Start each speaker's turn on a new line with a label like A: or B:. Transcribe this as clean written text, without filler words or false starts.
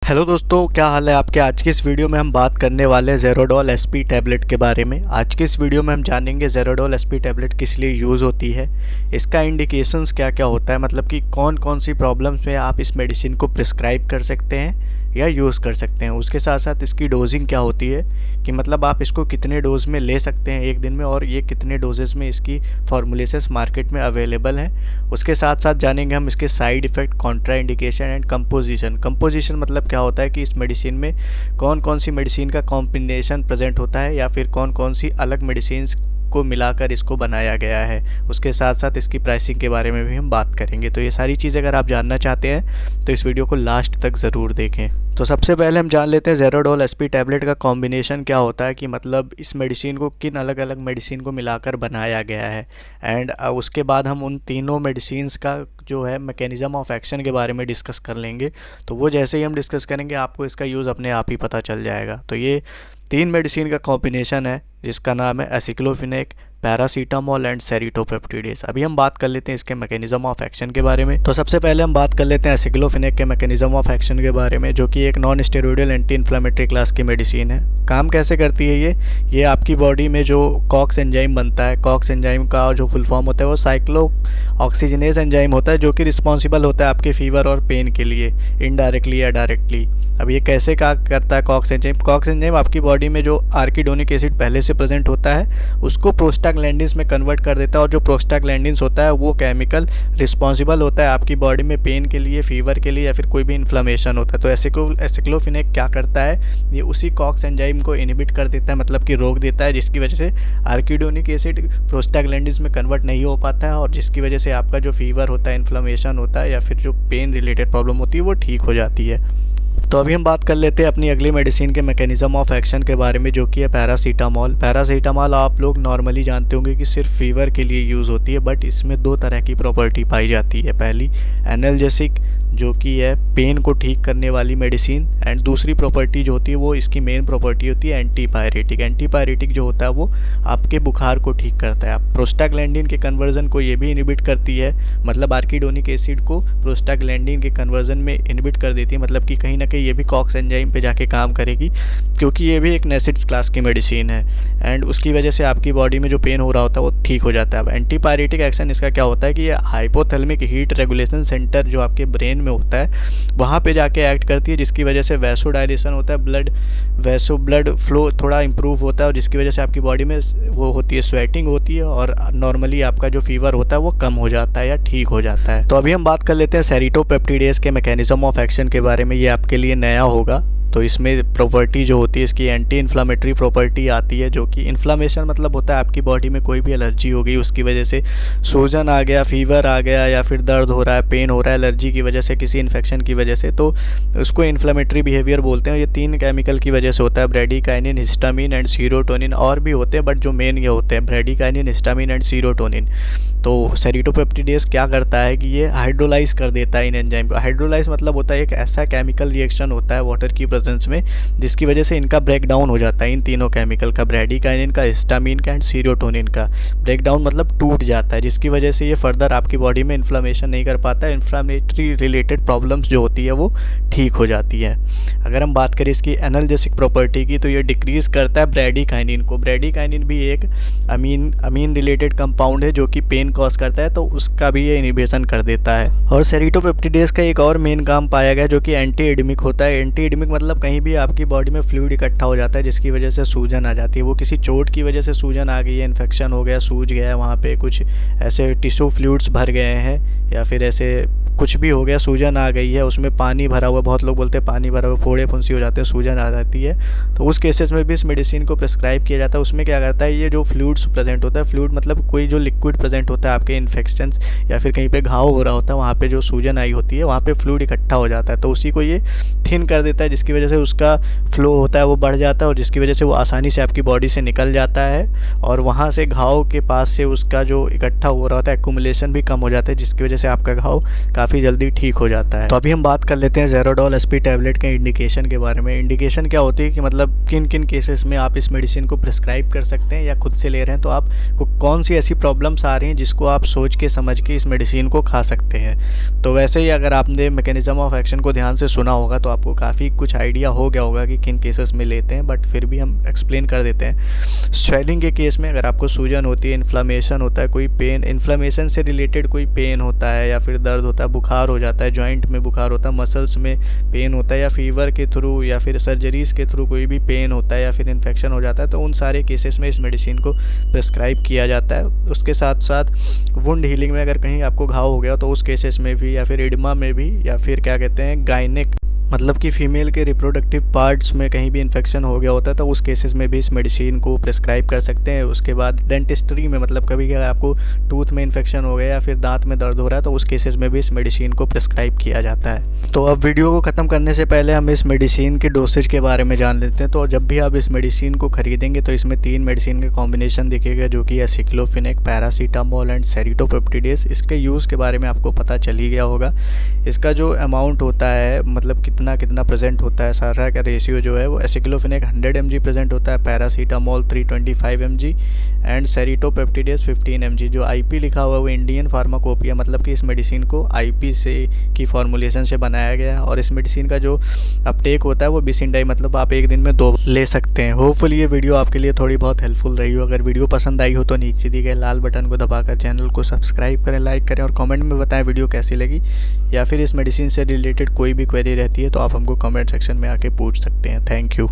A: Hello दोस्तों, क्या हाल है आपके। आज की इस वीडियो में हम बात करने वाले हैं ज़ेरोडोल एसपी टैबलेट के बारे में। आज की इस वीडियो में हम जानेंगे ज़ेरोडोल एसपी टैबलेट किस लिए यूज़ होती है, इसका इंडिकेशंस क्या क्या होता है, मतलब कि कौन कौन सी प्रॉब्लम्स में आप इस मेडिसिन को प्रिस्क्राइब कर सकते हैं या यूज़ कर सकते हैं। उसके साथ साथ इसकी डोजिंग क्या होती है कि मतलब आप इसको कितने डोज में ले सकते हैं एक दिन में, और ये कितने डोजेस में इसकी फॉर्मुलेशंस मार्केट में अवेलेबल हैं। उसके साथ साथ जानेंगे हम इसके side effect, Contra indication and composition मतलब क्या होता है कि इस मेडिसिन में कौन कौन सी मेडिसिन का कॉम्बिनेशन प्रेजेंट होता है या फिर कौन कौन सी अलग मेडिसिन को मिलाकर इसको बनाया गया है। उसके साथ साथ इसकी प्राइसिंग के बारे में भी हम बात करेंगे। तो ये सारी चीज़ें अगर आप जानना चाहते हैं तो इस वीडियो को लास्ट तक ज़रूर देखें। तो सबसे पहले हम जान लेते हैं ज़ेरोडोल एसपी टैबलेट का कॉम्बिनेशन क्या होता है, कि मतलब इस मेडिसिन को किन अलग अलग मेडिसिन को मिलाकर बनाया गया है। एंड उसके बाद हम उन तीनों मेडिसिन्स का जो है मैकेनिज़्म ऑफ एक्शन के बारे में डिस्कस कर लेंगे। तो वो जैसे ही हम डिस्कस करेंगे आपको इसका यूज़ अपने आप ही पता चल जाएगा। तो ये 3 मेडिसिन का कॉम्बिनेशन है जिसका नाम है एसिक्लोफिनेक, पैरासीटामोल एंड सेरिटोपेप्टिडेज। अभी हम बात कर लेते हैं इसके मैकेनिज़्म ऑफ एक्शन के बारे में। तो सबसे पहले हम बात कर लेते हैं एसिक्लोफिनेक के मैकेनिज़्म ऑफ एक्शन के बारे में, जो कि एक non steroidal anti inflammatory class की मेडिसिन है। काम कैसे करती है ये आपकी बॉडी में जो कॉक्स एंजाइम बनता है, कॉक्स एंजाइम का जो फुल फॉर्म होता है वो साइक्लो ऑक्सीजनेज एंजाइम होता है, जो कि रिस्पॉन्सिबल होता है आपके फीवर और पेन के लिए इनडायरेक्टली या डायरेक्टली। अब ये कैसे काम करता है कॉक्स एंजाइम आपकी बॉडी में जो आर्किडोनिक एसिड पहले से प्रेजेंट होता है उसको प्रोस्टाग्लैंडिन्स में कन्वर्ट कर देता है, और जो प्रोस्टाग्लैंडिन्स होता है वो केमिकल रिस्पॉन्सिबल होता है आपकी बॉडी में पेन के लिए, फीवर के लिए या फिर कोई भी इन्फ्लेमेशन होता है। तो एसिक्लोफिनेक क्या करता है, ये उसी कॉक्स एंजाइम को इनहिबिट कर देता है, मतलब कि रोक देता है, जिसकी वजह से आर्किडोनिक एसिड प्रोस्टाग्लैंडिन्स में कन्वर्ट नहीं हो पाता है, और जिसकी वजह से आपका जो फीवर होता है, इन्फ्लेमेशन होता है या फिर जो पेन रिलेटेड प्रॉब्लम होती है वो ठीक हो जाती है। तो अभी हम बात कर लेते हैं अपनी अगली मेडिसिन के मैकेनिज़्म ऑफ एक्शन के बारे में, जो कि है पैरासीटामोल। पैरासीटामोल आप लोग नॉर्मली जानते होंगे कि सिर्फ फीवर के लिए यूज़ होती है, बट इसमें 2 तरह की प्रॉपर्टी पाई जाती है। पहली एनाल्जेसिक, जो कि है पेन को ठीक करने वाली मेडिसिन, एंड दूसरी प्रॉपर्टी जो होती है वो इसकी मेन प्रॉपर्टी होती है एंटीपायरेटिक। एंटीपायरेटिक जो होता है वो आपके बुखार को ठीक करता है। प्रोस्टाग्लैंडिन के कन्वर्जन को ये भी इनहिबिट करती है, मतलब आर्किडोनिक एसिड को प्रोस्टाग्लैंडिन के कन्वर्जन में इनहिबिट कर देती है, मतलब कि कहीं ना कहीं ये भी कॉक्स एंजाइम पे जाके काम करेगी, क्योंकि ये भी एक नेसिड्स क्लास की मेडिसिन है, एंड उसकी वजह से आपकी बॉडी में जो पेन हो रहा होता है वो ठीक हो जाता है। अब एंटीपायरेटिक एक्शन इसका क्या होता है कि ये हाइपोथैलेमिक हीट रेगुलेशन सेंटर जो आपके ब्रेन में होता है वहाँ पे जाके एक्ट करती है, जिसकी वजह से वैसोडाइलेशन होता है, ब्लड फ्लो थोड़ा इंप्रूव होता है, और जिसकी वजह से आपकी बॉडी में वो होती है स्वेटिंग होती है, और नॉर्मली आपका जो फीवर होता है वो कम हो जाता है या ठीक हो जाता है। तो अभी हम बात कर लेते हैं सेरिटोपेप्टिडेज के मैकेनिज़्म ऑफ एक्शन के बारे में। ये आपके लिए नया होगा। तो इसमें प्रॉपर्टी जो होती है इसकी एंटी इन्फ्लामेटरी प्रॉपर्टी आती है, जो कि इन्फ्लामेशन मतलब होता है आपकी बॉडी में कोई भी एलर्जी हो गई, उसकी वजह से सूजन आ गया, फीवर आ गया, या फिर दर्द हो रहा है, पेन हो रहा है एलर्जी की वजह से, किसी इन्फेक्शन की वजह से, तो उसको इन्फ्लामेटरी बिहेवियर बोलते हैं। ये 3 केमिकल की वजह से होता है, ब्रेडिकाइनिन, हिस्टामिन एंड सीरोटोनिन। और भी होते हैं बट जो मेन ये होते हैं ब्रेडिकाइनिन, हिस्टामिन एंड सीरोटोनिन। तो सेरिटोपेप्टिडेज क्या करता है कि ये हाइड्रोलाइज कर देता है इन एंजाइम को। हाइड्रोलाइज मतलब होता है एक ऐसा केमिकल रिएक्शन होता है वाटर की प्रेजेंस में, जिसकी वजह से इनका ब्रेक डाउन हो जाता है, इन तीनों केमिकल का, ब्रेडिकाइनिन का, हिस्टामिन का एंड सीरोटोनिन का। ब्रेक डाउन मतलब टूट जाता है, जिसकी वजह से ये फर्दर आपकी बॉडी में इन्फ्लेमेशन नहीं कर पाता है, इन्फ्लेमेटरी रिलेटेड प्रॉब्लम्स जो होती है वो ठीक हो जाती है। अगर हम बात करें इसकी एनाल्जेसिक प्रॉपर्टी की, तो ये डिक्रीज करता है ब्रेडिकाइनिन को। ब्रेडिकाइनिन भी एक अमीन रिलेटेड कंपाउंड है जो कि पेन कॉज करता है, तो उसका भी ये इनहिबिशन कर देता है। और सेरिटोपेप्टिडेज का एक और मेन काम पाया गया जो कि एंटी एडेमिक होता है। एंटी एडेमिक मतलब कहीं भी आपकी बॉडी में फ्लूइड इकट्ठा हो जाता है जिसकी वजह से सूजन आ जाती है, वो किसी चोट की वजह से सूजन आ गई है, इन्फेक्शन हो गया, सूज गया है, वहाँ पे कुछ ऐसे टिश्यू फ्लूइड्स भर गए हैं, या फिर ऐसे कुछ भी हो गया, सूजन आ गई है, उसमें पानी भरा हुआ, बहुत लोग बोलते हैं पानी भरा हुआ, फोड़े फुंसी हो जाते हैं, सूजन आ जाती है, तो उस केसेस में भी इस मेडिसिन को प्रिस्क्राइब किया जाता है। उसमें क्या करता है, ये जो फ्लूइड्स प्रेजेंट होता है, फ्लूइड मतलब कोई जो लिक्विड प्रेजेंट होता है आपके इन्फेक्शंस या फिर कहीं पे घाव हो रहा होता है, वहाँ पे जो सूजन आई होती है वहाँ पे फ्लूइड इकट्ठा हो जाता है, तो उसी को ये थिन कर देता है, जिसकी वजह से उसका फ्लो होता है वो बढ़ जाता है, और जिसकी वजह से वो आसानी से आपकी बॉडी से निकल जाता है, और वहाँ से घाव के पास से उसका जो इकट्ठा हो रहा होता है एक्यूमुलेशन भी कम हो जाता है, जिसकी वजह से आपका घाव काफ़ी काफ़ी जल्दी ठीक हो जाता है। तो अभी हम बात कर लेते हैं ज़ेरोडोल एसपी टैबलेट के इंडिकेशन के बारे में। इंडिकेशन क्या होती है कि मतलब किन किन केसेस में आप इस मेडिसिन को प्रिस्क्राइब कर सकते हैं या खुद से ले रहे हैं, तो आपको कौन सी ऐसी प्रॉब्लम्स आ रही हैं जिसको आप सोच के समझ के इस मेडिसिन को खा सकते हैं। तो वैसे ही अगर आपने मैकेनिज्म ऑफ एक्शन को ध्यान से सुना होगा तो आपको काफ़ी कुछ आइडिया हो गया होगा कि किन केसेस में लेते हैं, बट फिर भी हम एक्सप्लेन कर देते हैं। स्वेलिंग के केस में अगर आपको सूजन होती है, इन्फ्लामेशन होता है, कोई पेन, इन्फ्लामेशन से रिलेटेड कोई पेन होता है या फिर दर्द होता है, बुखार हो जाता है, जॉइंट में बुखार होता है, मसल्स में पेन होता है, या फीवर के थ्रू या फिर सर्जरीज़ के थ्रू कोई भी पेन होता है या फिर इन्फेक्शन हो जाता है, तो उन सारे केसेस में इस मेडिसिन को प्रिस्क्राइब किया जाता है। उसके साथ साथ वुंड हीलिंग में अगर कहीं आपको घाव हो गया तो उस केसेस में भी, या फिर एडिमा में भी, या फिर क्या कहते हैं गायनेक मतलब कि फ़ीमेल के रिप्रोडक्टिव पार्ट्स में कहीं भी इन्फेक्शन हो गया होता है तो उस केसेस में भी इस मेडिसिन को प्रिस्क्राइब कर सकते हैं। उसके बाद डेंटिस्ट्री में मतलब कभी अगर आपको टूथ में इन्फेक्शन हो गया या फिर दांत में दर्द हो रहा है तो उस केसेस में भी इस मेडिसिन को प्रिस्क्राइब किया जाता है। तो अब वीडियो को ख़त्म करने से पहले हम इस मेडिसिन के डोसेज के बारे में जान लेते हैं। तो जब भी आप इस मेडिसिन को खरीदेंगे तो इसमें 3 मेडिसिन का कॉम्बिनेशन दिखेगा, जो कि एसिक्लोफिनेक, पैरासीटामोल एंड सेरिटोपेप्टिडेस। इसके यूज़ के बारे में आपको पता चल ही गया होगा। इसका जो अमाउंट होता है मतलब कितना प्रेजेंट होता है, सारा का रेशियो जो है वो एसिक्लोफिनेक 100 mg प्रेजेंट होता है, पैरासीटामोल 325 mg एंड सेरिटोपेप्टिडेस 15 mg। जो आईपी लिखा हुआ है वो इंडियन फार्माकोपिया, मतलब कि इस मेडिसिन को आईपी से की फॉर्मुलेशन से बनाया गया है। और इस मेडिसिन का जो अपटेक होता है वो बिसिंडाई, मतलब आप एक दिन में 2 ले सकते हैं। होपफुली ये वीडियो आपके लिए थोड़ी बहुत हेल्पफुल रही हो। अगर वीडियो पसंद आई हो तो नीचे दिए गए लाल बटन को दबाकर चैनल को सब्सक्राइब करें, लाइक करें और कमेंट में बताएं वीडियो कैसी लगी, या फिर इस मेडिसिन से रिलेटेड कोई भी क्वेरी रहती है तो आप हमको कमेंट सेक्शन में आके पूछ सकते हैं। Thank you.